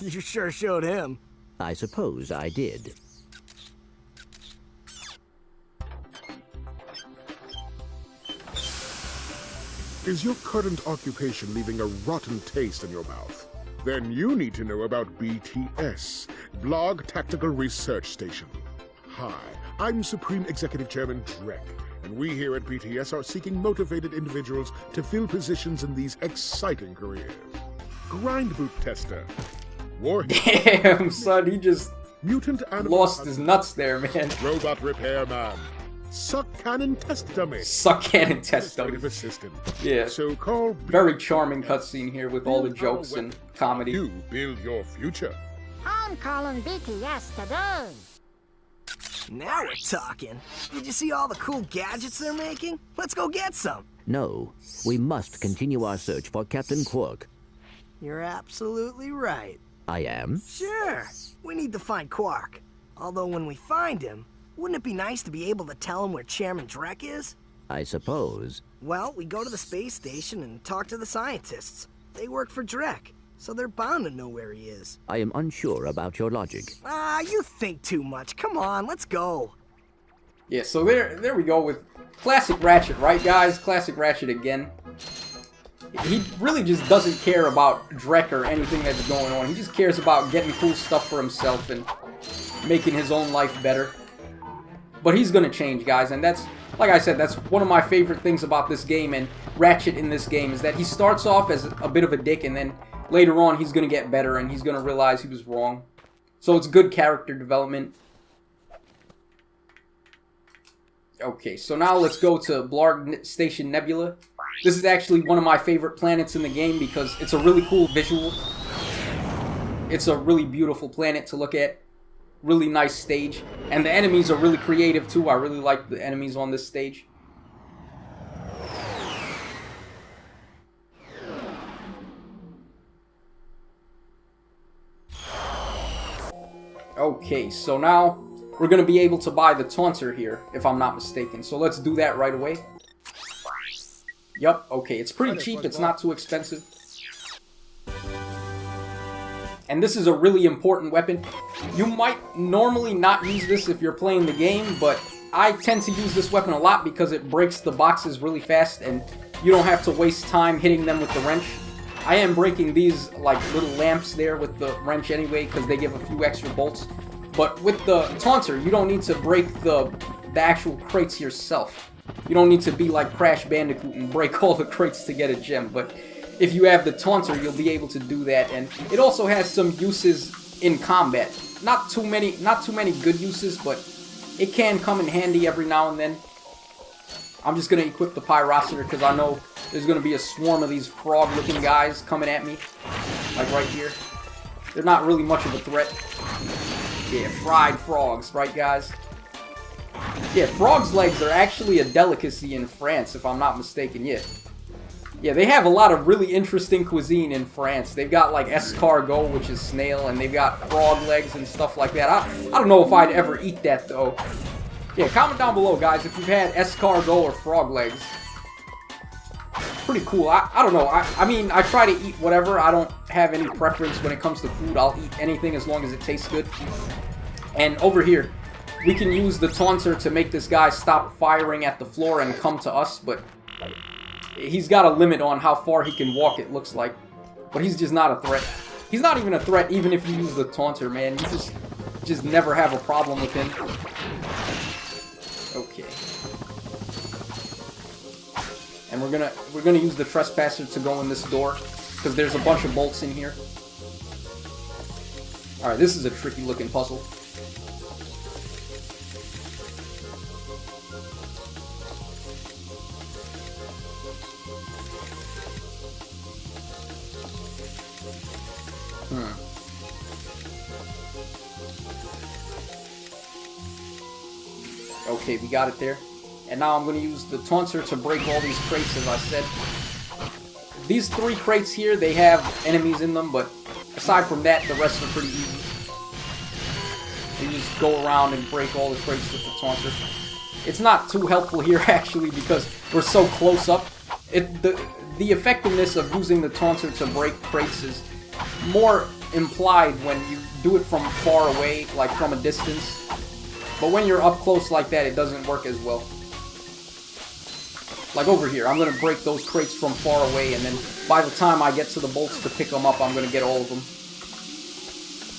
You sure showed him. I suppose I did. Is your current occupation leaving a rotten taste in your mouth? Then you need to know about BTS, Blog Tactical Research Station. Hi, I'm Supreme Executive Chairman Drek, and we here at BTS are seeking motivated individuals to fill positions in these exciting careers. Grind boot tester. Warhead. Damn, son, he just Mutant animal lost his nuts there, man. Robot repairman. Suck cannon test dummy. Suck cannon test dummy. Administrative assistant. Yeah. So call Very charming cutscene here with all the jokes and comedy. You build your future. I'm calling BTS today. Now we're talking. Did you see all the cool gadgets they're making? Let's go get some. No, we must continue our search for Captain Quark. You're absolutely right. I am? Sure, we need to find Quark. Although when we find him, wouldn't it be nice to be able to tell him where Chairman Drek is? I suppose. Well, we go to the space station and talk to the scientists. They work for Drek, so they're bound to know where he is. I am unsure about your logic. Ah, you think too much. Come on, let's go. Yeah, so there we go with classic Ratchet, right guys? Classic Ratchet again. He really just doesn't care about Drek or anything that's going on. He just cares about getting cool stuff for himself and making his own life better. But he's gonna change, guys, and that's, like I said, that's one of my favorite things about this game and Ratchet in this game, is that he starts off as a bit of a dick, and then later on he's gonna get better and he's gonna realize he was wrong. So it's good character development. Okay, so now let's go to Blarg Station Nebula. This is actually one of my favorite planets in the game because it's a really cool visual. It's a really beautiful planet to look at. Really nice stage. And the enemies are really creative too. I really like the enemies on this stage. Okay, so now we're going to be able to buy the Taunter here, if I'm not mistaken. So let's do that right away. Yup, okay, it's pretty cheap, it's not too expensive. And this is a really important weapon. You might normally not use this if you're playing the game, but I tend to use this weapon a lot because it breaks the boxes really fast and you don't have to waste time hitting them with the wrench. I am breaking these like little lamps there with the wrench anyway because they give a few extra bolts. But with the Taunter, you don't need to break the actual crates yourself. You don't need to be like Crash Bandicoot and break all the crates to get a gem, but if you have the Taunter, you'll be able to do that, and it also has some uses in combat. Not too many good uses, but it can come in handy every now and then. I'm just gonna equip the Pyrocenter because I know there's gonna be a swarm of these frog-looking guys coming at me, like right here. They're not really much of a threat. Yeah, fried frogs, right guys? Yeah, frog's legs are actually a delicacy in France, if I'm not mistaken. Yeah, they have a lot of really interesting cuisine in France. They've got like escargot, which is snail, and they've got frog legs and stuff like that. I don't know if I'd ever eat that though. Yeah, comment down below, guys, if you've had escargot or frog legs. Pretty cool. I don't know. I mean, I try to eat whatever. I don't have any preference when it comes to food. I'll eat anything as long as it tastes good. And over here, we can use the Taunter to make this guy stop firing at the floor and come to us, but he's got a limit on how far he can walk, it looks like. But he's just not a threat. He's not even a threat even if you use the Taunter, man. You just never have a problem with him. Okay. And we're gonna use the Trespasser to go in this door, because there's a bunch of bolts in here. Alright, this is a tricky looking puzzle. Okay, we got it there. And now I'm going to use the Taunter to break all these crates, as I said. These 3 crates here, they have enemies in them, but aside from that, the rest are pretty easy. You just go around and break all the crates with the Taunter. It's not too helpful here, actually, because we're so close up. The effectiveness of using the Taunter to break crates is more implied when you do it from far away, like from a distance. But when you're up close like that, it doesn't work as well. Like over here, I'm going to break those crates from far away, and then by the time I get to the bolts to pick them up, I'm going to get all of them.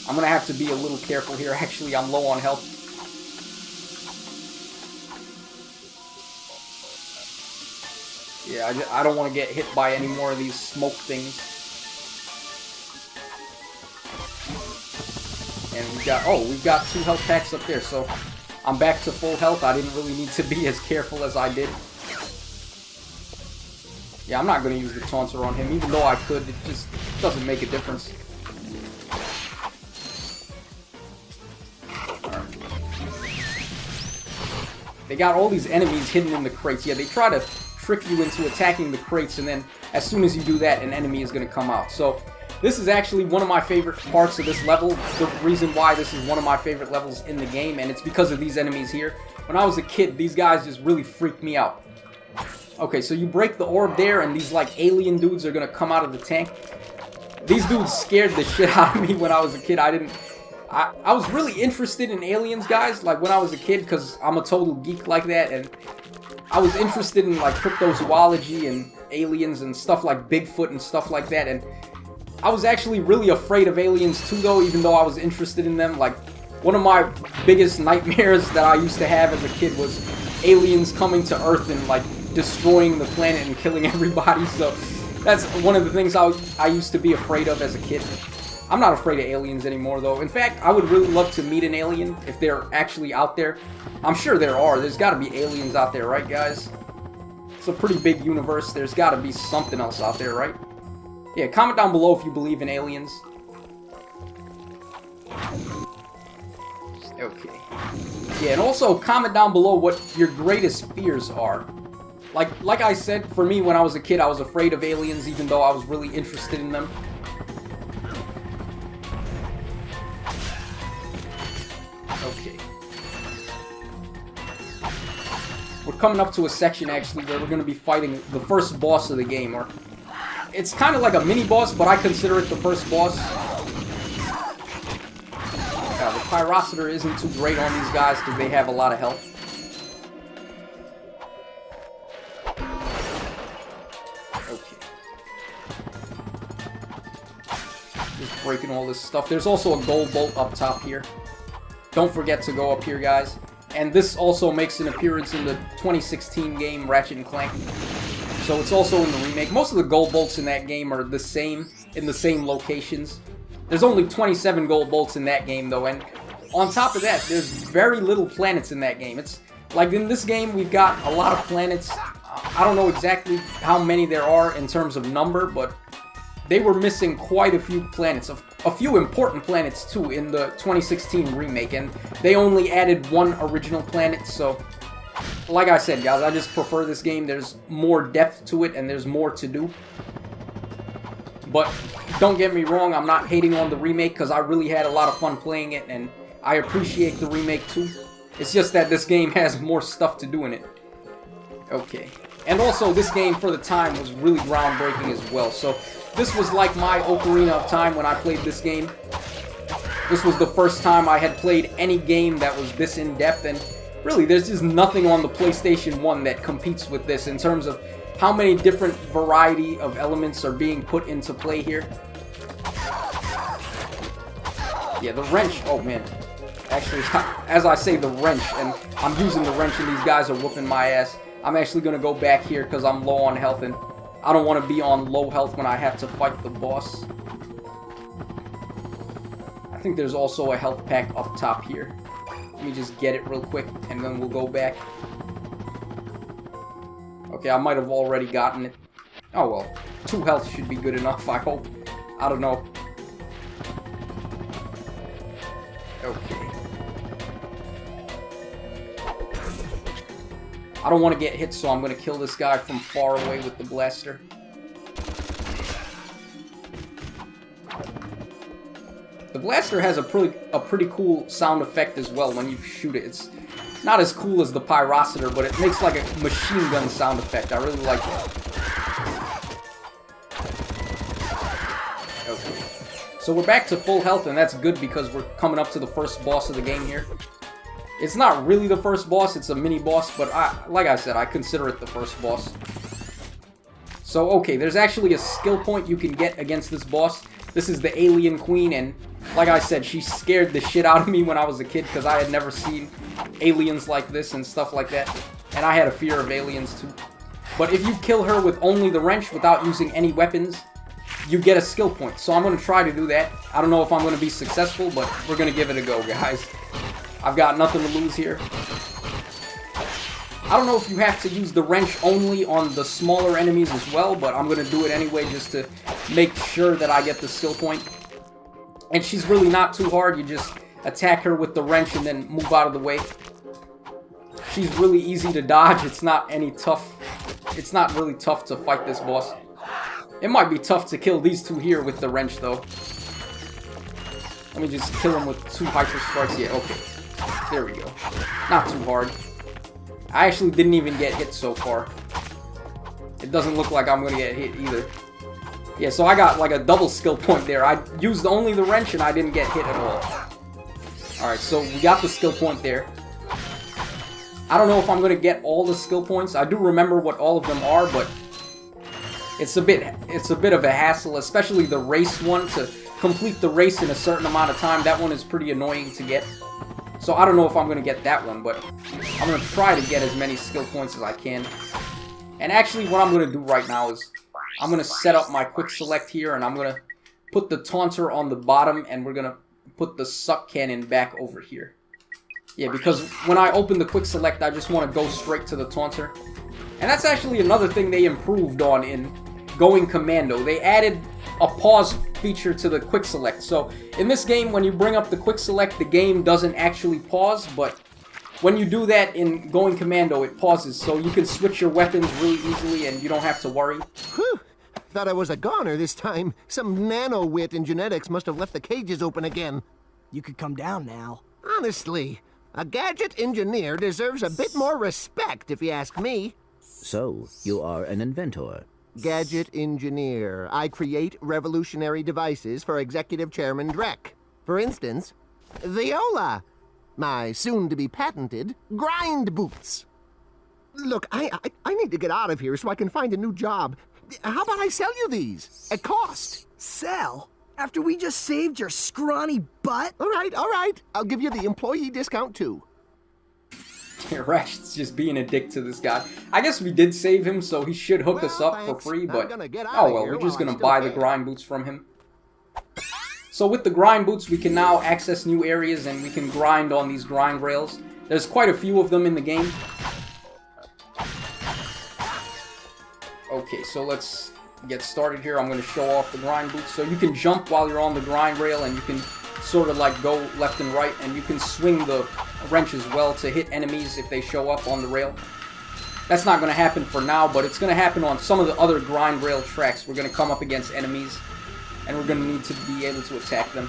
I'm going to have to be a little careful here. Actually, I'm low on health. Yeah, I don't want to get hit by any more of these smoke things. And we've got 2 health packs up there, so I'm back to full health. I didn't really need to be as careful as I did. Yeah, I'm not going to use the taunter on him, even though I could. It just doesn't make a difference. Alright. They got all these enemies hidden in the crates. Yeah, they try to trick you into attacking the crates, and then as soon as you do that, an enemy is going to come out. So this is actually one of my favorite parts of this level. The reason why this is one of my favorite levels in the game, and it's because of these enemies here. When I was a kid, these guys just really freaked me out. Okay, so you break the orb there, and these like alien dudes are going to come out of the tank. These dudes scared the shit out of me when I was a kid. I was really interested in aliens, guys, like when I was a kid, because I'm a total geek like that, and I was interested in like cryptozoology and aliens and stuff like Bigfoot and stuff like that, and I was actually really afraid of aliens too, though, even though I was interested in them. Like, one of my biggest nightmares that I used to have as a kid was aliens coming to Earth and like destroying the planet and killing everybody. So that's one of the things I used to be afraid of as a kid. I'm not afraid of aliens anymore, though. In fact, I would really love to meet an alien if they're actually out there. I'm sure there are. There's got to be aliens out there, right, guys? It's a pretty big universe. There's got to be something else out there, right? Yeah, comment down below if you believe in aliens. Okay. Yeah, and also comment down below what your greatest fears are. Like I said, for me, when I was a kid, I was afraid of aliens, even though I was really interested in them. Okay. We're coming up to a section, actually, where we're going to be fighting the first boss of the game, or it's kind of like a mini-boss, but I consider it the first boss. The Pyrocitor isn't too great on these guys because they have a lot of health. Okay. Just breaking all this stuff. There's also a gold bolt up top here. Don't forget to go up here, guys. And this also makes an appearance in the 2016 game, Ratchet and Clank. So it's also in the remake. Most of the gold bolts in that game are the same, in the same locations. There's only 27 gold bolts in that game, though, and on top of that, there's very little planets in that game. It's like in this game, we've got a lot of planets. I don't know exactly how many there are in terms of number, but they were missing quite a few planets, a few important planets too in the 2016 remake, and they only added one original planet. So like I said, guys, I just prefer this game. There's more depth to it, and there's more to do. But don't get me wrong, I'm not hating on the remake, because I really had a lot of fun playing it, and I appreciate the remake too. It's just that this game has more stuff to do in it. Okay. And also, this game, for the time, was really groundbreaking as well. So this was like my Ocarina of Time when I played this game. This was the first time I had played any game that was this in-depth, and really, there's just nothing on the PlayStation 1 that competes with this in terms of how many different variety of elements are being put into play here. Yeah, the wrench, oh man. Actually, as I say the wrench, and I'm using the wrench and these guys are whooping my ass, I'm actually going to go back here because I'm low on health, and I don't want to be on low health when I have to fight the boss. I think there's also a health pack up top here. Let me just get it real quick, and then we'll go back. Okay, I might have already gotten it. Oh well, 2 health should be good enough, I hope. I don't know. Okay. I don't want to get hit, so I'm going to kill this guy from far away with the blaster. The blaster has a pretty cool sound effect as well when you shoot it. It's not as cool as the Pyrocitor, but it makes like a machine gun sound effect. I really like that. Okay. So we're back to full health, and that's good because we're coming up to the first boss of the game here. It's not really the first boss, it's a mini boss, but like I said, I consider it the first boss. So, okay, there's actually a skill point you can get against this boss. This is the Alien Queen, and like I said, she scared the shit out of me when I was a kid because I had never seen aliens like this and stuff like that. And I had a fear of aliens too. But if you kill her with only the wrench without using any weapons, you get a skill point. So I'm going to try to do that. I don't know if I'm going to be successful, but we're going to give it a go, guys. I've got nothing to lose here. I don't know if you have to use the wrench only on the smaller enemies as well, but I'm going to do it anyway just to make sure that I get the skill point. And she's really not too hard. You just attack her with the wrench and then move out of the way. She's really easy to dodge. It's not really tough to fight this boss. It might be tough to kill these two here with the wrench, though. Let me just kill them with 2 hyper strikes. Yeah, okay. There we go. Not too hard. I actually didn't even get hit so far. It doesn't look like I'm going to get hit either. Yeah, so I got like a double skill point there. I used only the wrench and I didn't get hit at all. Alright, so we got the skill point there. I don't know if I'm going to get all the skill points. I do remember what all of them are, but it's a bit of a hassle, especially the race one. To complete the race in a certain amount of time, that one is pretty annoying to get. So I don't know if I'm going to get that one, but I'm going to try to get as many skill points as I can. And actually what I'm going to do right now is I'm going to set up my quick select here, and I'm going to put the taunter on the bottom, and we're going to put the suck cannon back over here. Yeah, because when I open the quick select, I just want to go straight to the taunter. And that's actually another thing they improved on in Going Commando. They added a pause feature to the quick select. So in this game, when you bring up the quick select, the game doesn't actually pause, but when you do that in Going Commando, it pauses. So you can switch your weapons really easily and you don't have to worry. Whew. Thought I was a goner this time. Some nano-wit in genetics must have left the cages open again. You could come down now. Honestly, a gadget engineer deserves a bit more respect, if you ask me. So, you are an inventor. Gadget engineer. I create revolutionary devices for Executive Chairman Drek. For instance, Viola. My soon-to-be patented grind boots. Look, I need to get out of here so I can find a new job. How about I sell you these? At cost. Sell? After we just saved your scrawny butt? All right. I'll give you the employee discount, too. Ratchet's just being a dick to this guy. I guess we did save him, so he should hook us up for free, but oh well, we're just gonna buy the grind boots from him. So with the grind boots, we can now access new areas and we can grind on these grind rails. There's quite a few of them in the game. Okay, so let's get started here. I'm going to show off the grind boots. So you can jump while you're on the grind rail, and you can sort of like go left and right, and you can swing the wrench as well to hit enemies if they show up on the rail. That's not going to happen for now, but it's going to happen on some of the other grind rail tracks. We're going to come up against enemies, and we're going to need to be able to attack them.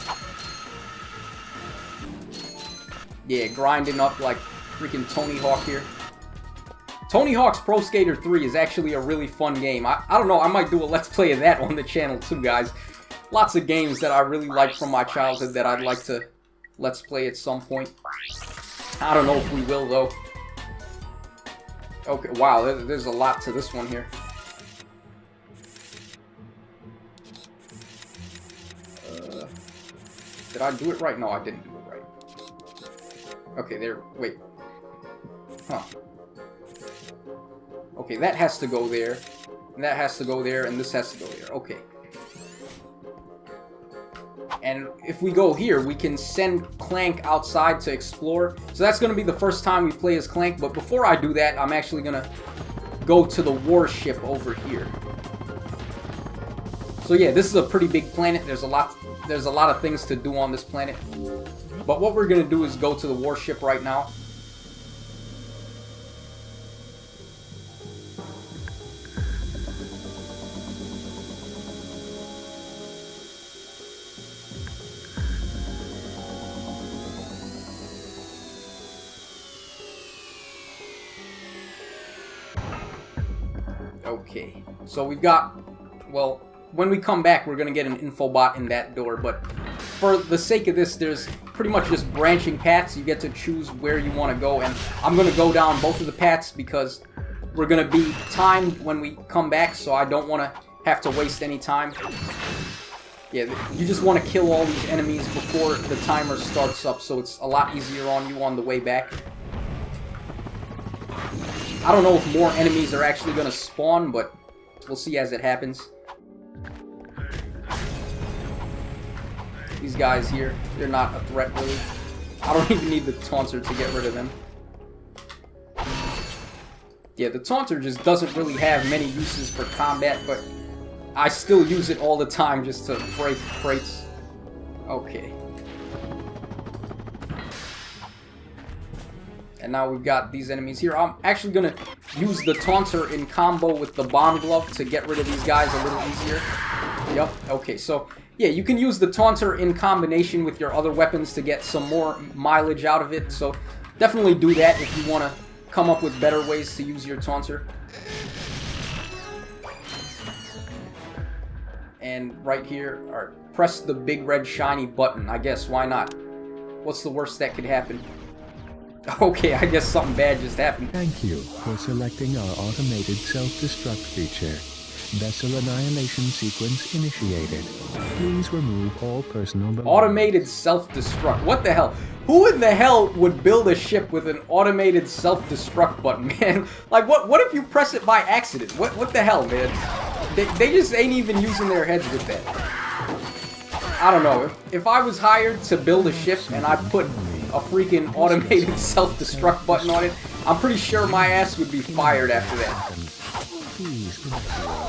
Yeah, grinding up like freaking Tony Hawk here. Tony Hawk's Pro Skater 3 is actually a really fun game. I don't know, I might do a Let's Play of that on the channel too, guys. Lots of games that I really like from my childhood that I'd like to Let's Play at some point. I don't know if we will, though. Okay, wow, there's a lot to this one here. Did I do it right? No, I didn't do it right. Okay, there, wait. Huh. Okay, that has to go there, and that has to go there, and this has to go there. Okay. And if we go here, we can send Clank outside to explore. So that's going to be the first time we play as Clank, but before I do that, I'm actually going to go to the warship over here. So yeah, this is a pretty big planet. There's a lot of things to do on this planet. But what we're going to do is go to the warship right now. Okay, so we've got, well, when we come back, we're gonna get an info bot in that door, but for the sake of this, there's pretty much just branching paths. You get to choose where you want to go, and I'm gonna go down both of the paths because we're gonna be timed when we come back, so I don't want to have to waste any time. Yeah, you just want to kill all these enemies before the timer starts up, so it's a lot easier on you on the way back. I don't know if more enemies are actually gonna spawn, but we'll see as it happens. These guys here, they're not a threat really. I don't even need the taunter to get rid of them. Yeah, the taunter just doesn't really have many uses for combat, but I still use it all the time just to break crates. Okay. And now we've got these enemies here. I'm actually gonna use the taunter in combo with the bomb glove to get rid of these guys a little easier. Yep, okay, so yeah, you can use the taunter in combination with your other weapons to get some more mileage out of it, so definitely do that if you want to come up with better ways to use your taunter. And right here, press the big red shiny button. I guess, why not? What's the worst that could happen? Okay, I guess something bad just happened. Thank you for selecting our automated self-destruct feature. Vessel annihilation sequence initiated. Please remove all personal belongings. Automated self-destruct. What the hell? Who in the hell would build a ship with an automated self-destruct button, man? Like, what if you press it by accident? What the hell, man? They just ain't even using their heads with that. I don't know. If I was hired to build a ship and I put a freaking automated self-destruct button on it, I'm pretty sure my ass would be fired after that.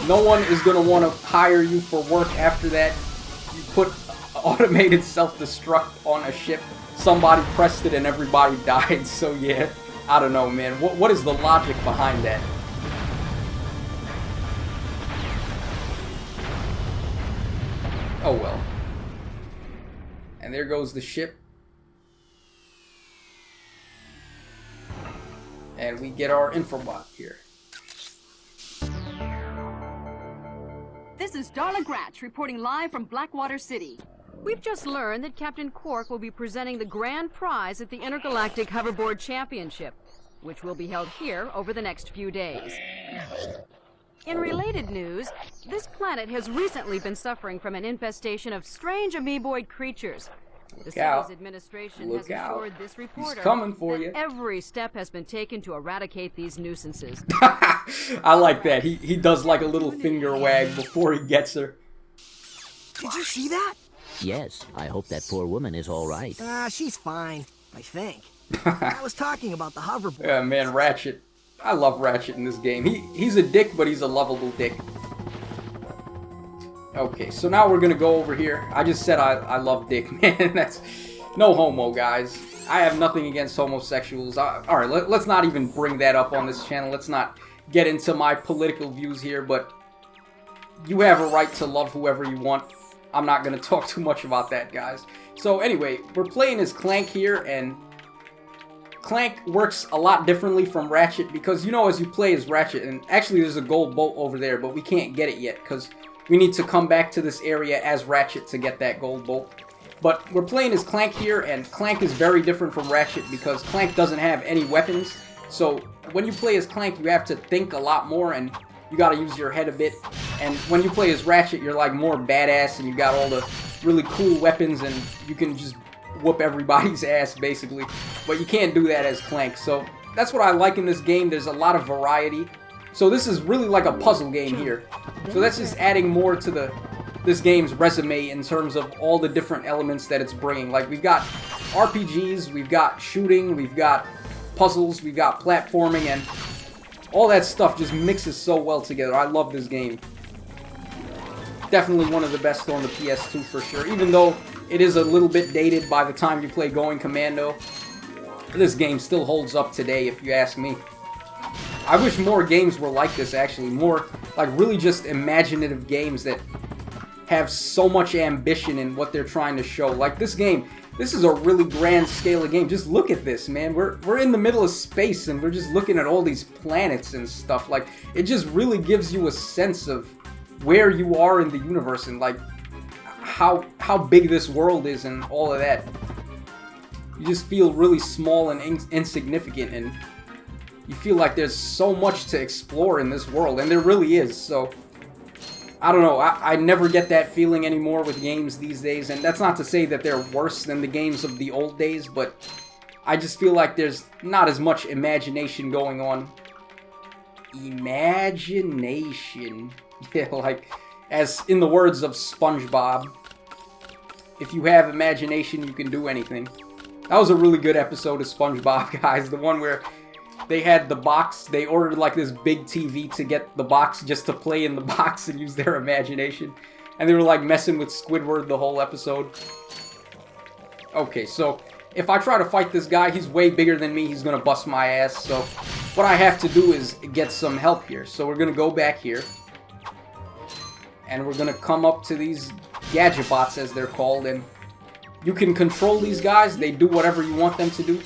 No one is going to want to hire you for work after that. You put automated self-destruct on a ship, somebody pressed it and everybody died, so yeah, I don't know, man. What is the logic behind that? Oh well. And there goes the ship. And we get our infobot here. This is Darla Gratch reporting live from Blackwater City. We've just learned that Captain Quark will be presenting the grand prize at the Intergalactic Hoverboard Championship, which will be held here over the next few days. In related news, this planet has recently been suffering from an infestation of strange amoeboid creatures. The city's administration has assured this reporter that every step has been taken to eradicate these nuisances. I like that. He does like a little finger wag before he gets her. Did you see that? Yes, I hope that poor woman is all right. She's fine, I think. I was talking about the hoverboard. Yeah, man, Ratchet. I love Ratchet in this game. He's a dick, but he's a lovable dick. Okay, so now we're gonna go over here. I just said I love dick, man. That's no homo, guys. I have nothing against homosexuals. Alright, let's not even bring that up on this channel. Let's not get into my political views here, but you have a right to love whoever you want. I'm not gonna talk too much about that, guys. So anyway, we're playing as Clank here, and Clank works a lot differently from Ratchet because, you know, as you play as Ratchet, and actually there's a gold bolt over there, but we can't get it yet because we need to come back to this area as Ratchet to get that gold bolt. But we're playing as Clank here, and Clank is very different from Ratchet because Clank doesn't have any weapons. So when you play as Clank, you have to think a lot more, and you gotta use your head a bit. And when you play as Ratchet, you're like more badass, and you got all the really cool weapons, and you can just whoop everybody's ass, basically. But you can't do that as Clank, so that's what I like in this game. There's a lot of variety. So this is really like a puzzle game here. So that's just adding more to this game's resume in terms of all the different elements that it's bringing. Like, we've got RPGs, we've got shooting, we've got puzzles, we've got platforming, and all that stuff just mixes so well together. I love this game. Definitely one of the best on the PS2 for sure. Even though it is a little bit dated by the time you play Going Commando, this game still holds up today, if you ask me. I wish more games were like this, actually. More, like, really just imaginative games that have so much ambition in what they're trying to show. Like, this game, this is a really grand scale of game. Just look at this, man. We're in the middle of space, and we're just looking at all these planets and stuff. Like, it just really gives you a sense of where you are in the universe and like how big this world is and all of that. You just feel really small and insignificant, and you feel like there's so much to explore in this world, and there really is. So I don't know, I never get that feeling anymore with games these days, and that's not to say that they're worse than the games of the old days, but I just feel like there's not as much imagination going on. Imagination. Yeah, like, as in the words of SpongeBob, if you have imagination, you can do anything. That was a really good episode of SpongeBob, guys. The one where they had the box, they ordered like this big TV to get the box just to play in the box and use their imagination. And they were like messing with Squidward the whole episode. Okay, so if I try to fight this guy, he's way bigger than me, he's gonna bust my ass. So what I have to do is get some help here. So we're gonna go back here. And we're gonna come up to these gadget bots, as they're called, and you can control these guys. They do whatever you want them to do.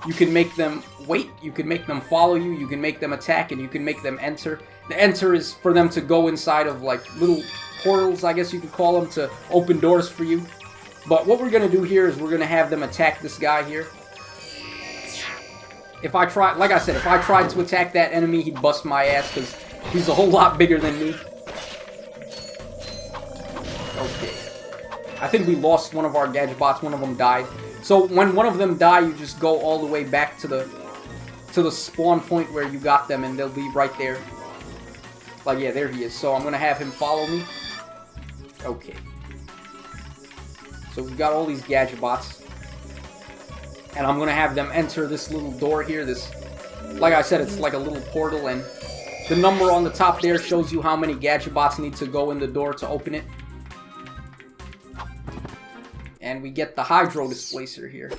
You can make them wait, you can make them follow you, you can make them attack, and you can make them enter. The enter is for them to go inside of like little portals, I guess you could call them, to open doors for you. But what we're gonna do here is we're gonna have them attack this guy here. If I try, like I said, if I tried to attack that enemy, he'd bust my ass because he's a whole lot bigger than me. Okay. I think we lost one of our gadget bots. One of them died. So when one of them die, you just go all the way back to the spawn point where you got them, and they'll be right there. Like, yeah, there he is. So I'm gonna have him follow me. Okay. So we've got all these gadget bots, and I'm gonna have them enter this little door here. This, like I said, it's like a little portal, and the number on the top there shows you how many gadget bots need to go in the door to open it. And we get the Hydro Displacer here.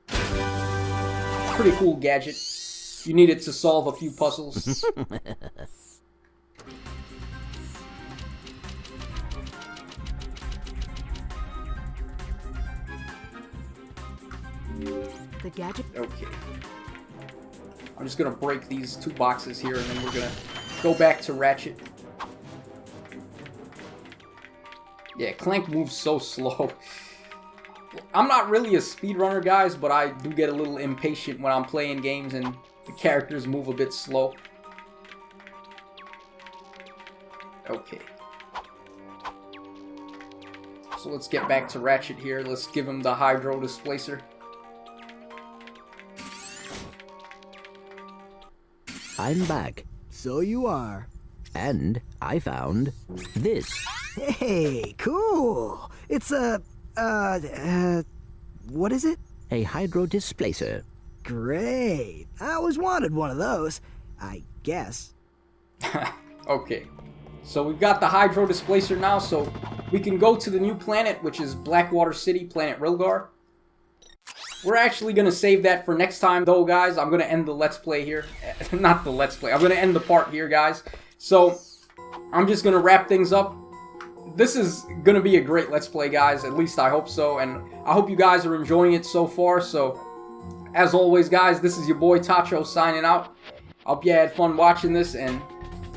Pretty cool gadget. You need it to solve a few puzzles. The gadget. Okay. I'm just gonna break these two boxes here, and then we're gonna go back to Ratchet. Yeah, Clank moves so slow. I'm not really a speedrunner, guys, but I do get a little impatient when I'm playing games and the characters move a bit slow. Okay. So let's get back to Ratchet here. Let's give him the Hydro Displacer. I'm back. So you are. And I found this. Hey, cool. It's a, what is it? A Hydro Displacer. Great. I always wanted one of those, I guess. Okay. So we've got the Hydro Displacer now, so we can go to the new planet, which is Blackwater City, Planet Rilgar. We're actually going to save that for next time, though, guys. I'm going to end the Let's Play here. Not the Let's Play. I'm going to end the part here, guys. So, I'm just going to wrap things up. This is going to be a great Let's Play, guys. At least I hope so. And I hope you guys are enjoying it so far. So, as always, guys, this is your boy Tacho signing out. I hope you had fun watching this. And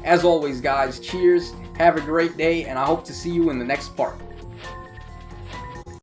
as always, guys, cheers. Have a great day. And I hope to see you in the next part.